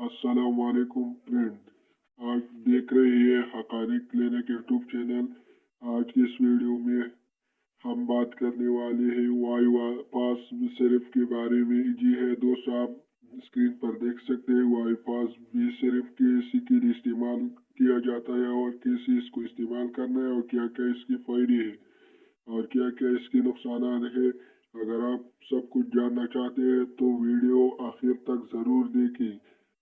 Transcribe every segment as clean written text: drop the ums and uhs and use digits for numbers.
अस्सलाम वालेकुम फ्रेंड। आज देख रहे हैं हकानिक क्लिनिक यूट्यूब चैनल। आज की इस वीडियो में हम बात करने वाले हैं वाई पास सिर्फ के बारे में। जी है दोस्तों, आप स्क्रीन पर देख सकते हैं वाई पास भी सिर्फ कैसे के लिए इस्तेमाल किया जाता है और कैसे इसको इस्तेमाल करना है और क्या क्या इसके फायदे हैं और क्या क्या इसके नुकसान है। अगर आप सब कुछ जानना चाहते हैं तो वीडियो आखिर तक ज़रूर देखें।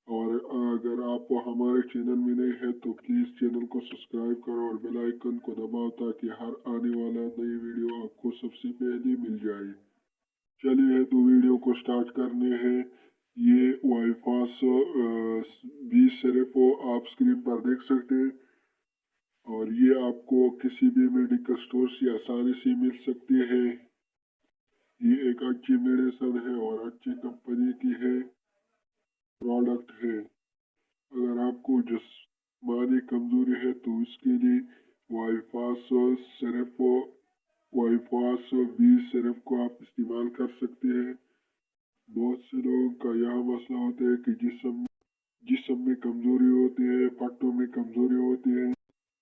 और अगर आप हमारे चैनल में नए हैं तो प्लीज़ चैनल को सब्सक्राइब करो और बेल आइकन को दबाओ ताकि हर आने वाला नई वीडियो आपको सबसे पहले मिल जाए। चलिए तो वीडियो को स्टार्ट करने हैं। ये वाईफास 20 सिर्फ आप स्क्रीन पर देख सकते हैं और ये आपको किसी भी मेडिकल स्टोर से आसानी से मिल सकती है। ये एक अच्छी मेडिसिन है और अच्छी कंपनी की है प्रोडक्ट है। अगर आपको जिस्मानी कमजोरी है तो इसके लिए वाईफास सिर्फ वाईफास 20 सिर्फ को आप इस्तेमाल कर सकते हैं। बहुत से लोगों का यह मसला होता है कि जिस्म में कमजोरी होती है, पट्टों में कमजोरी होती है,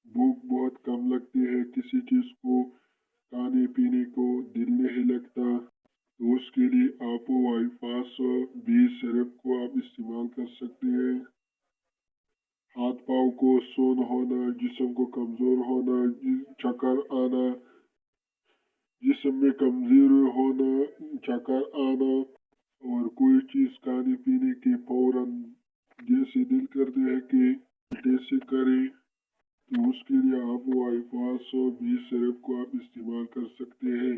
भूख बहुत कम लगती है, किसी चीज को खाने पीने को दिल नहीं लगता, तो उसके लिए आप वाईफास 20 सिरप को आप इस्तेमाल कर सकते हैं। हाथ पाँव को सून होना, जिस्म को कमजोर होना, चक्कर आना, जिस्म में कमजोरी होना, चक्कर आना और कोई चीज खाने पीने के फौरन जैसे दिल करते हैं कि जैसे करें, तो उसके लिए आप वाईफास 20 सिरप को आप इस्तेमाल कर सकते हैं।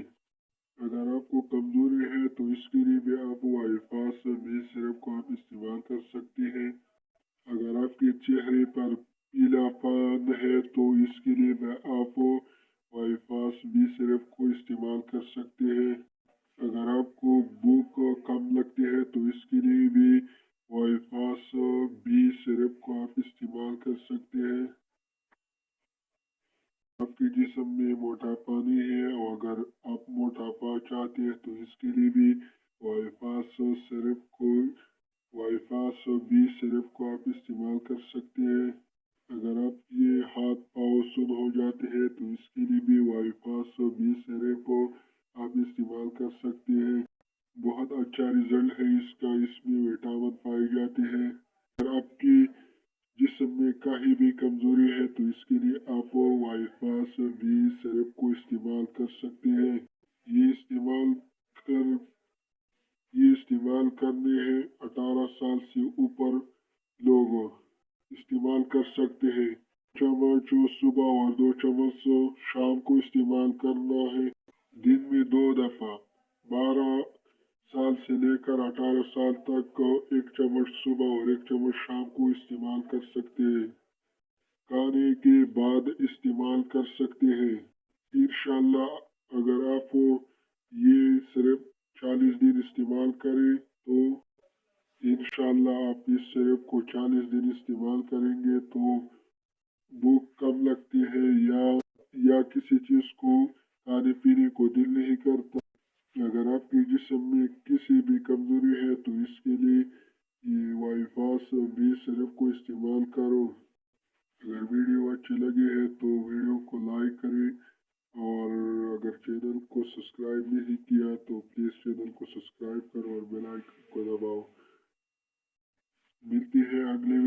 अगर आपको कमजोरी है तो इसके लिए भी आप वाईफास 20 सिरप को आप इस्तेमाल कर सकते हैं। अगर आपके चेहरे पर पीलापन है तो इसके लिए भी आप वाईफास 20 सिरप को इस्तेमाल कर सकते हैं। अगर आपको भूख कम लगती है तो इसके लिए भी वाईफास 20 सिरप को आप इस्तेमाल कर सकते हैं। आपके जिस्म में मोटापा नहीं है और अगर आप मोटापा चाहते हैं तो इसके लिए भी वाईफास सिरप को वाईफास 20 सिरप को आप इस्तेमाल कर सकते हैं। अगर आप ये हाथ पाँव सुन हो जाते हैं तो इसके लिए भी वाईफास 20 सिरप आप इस्तेमाल कर सकते हैं। बहुत अच्छा रिजल्ट है इसका, इसमें विटामिन पाए जाते हैं। अगर आपकी जिस्म में कहीं भी कमजोरी है तो इसके लिए आप वाईफास 20 सिरप को इस्तेमाल कर सकते हैं। ये इस्तेमाल करने हैं 18 साल से ऊपर लोग इस्तेमाल कर सकते हैं। चम्मच सुबह और 2 चम्मच शाम को इस्तेमाल करना है। दिन में 2 दफा 12 साल से लेकर 18 साल तक 1 चम्मच सुबह और 1 चम्मच शाम को इस्तेमाल कर सकते हैं। खाने के बाद इस्तेमाल कर सकते हैं। इंशाल्लाह अगर आप ये सिर्फ 40 दिन इस्तेमाल करें तो इंशाल्लाह आप इस सिरप को 40 दिन इस्तेमाल करेंगे तो भूख कम लगती है या किसी चीज़ को खाने पीने को दिल नहीं करता। अगर आपके जिस्म में किसी भी कमजोरी है तो इसके लिए ये वाईफास 20 सिरप को इस्तेमाल करो। अगर वीडियो अच्छी लगी है तो वीडियो को लाइक करें और अगर चैनल को सब्सक्राइब नहीं किया तो प्लीज़ चैनल को सब्सक्राइब करो और बेल आइकन को दबाओ। मिलती है अगले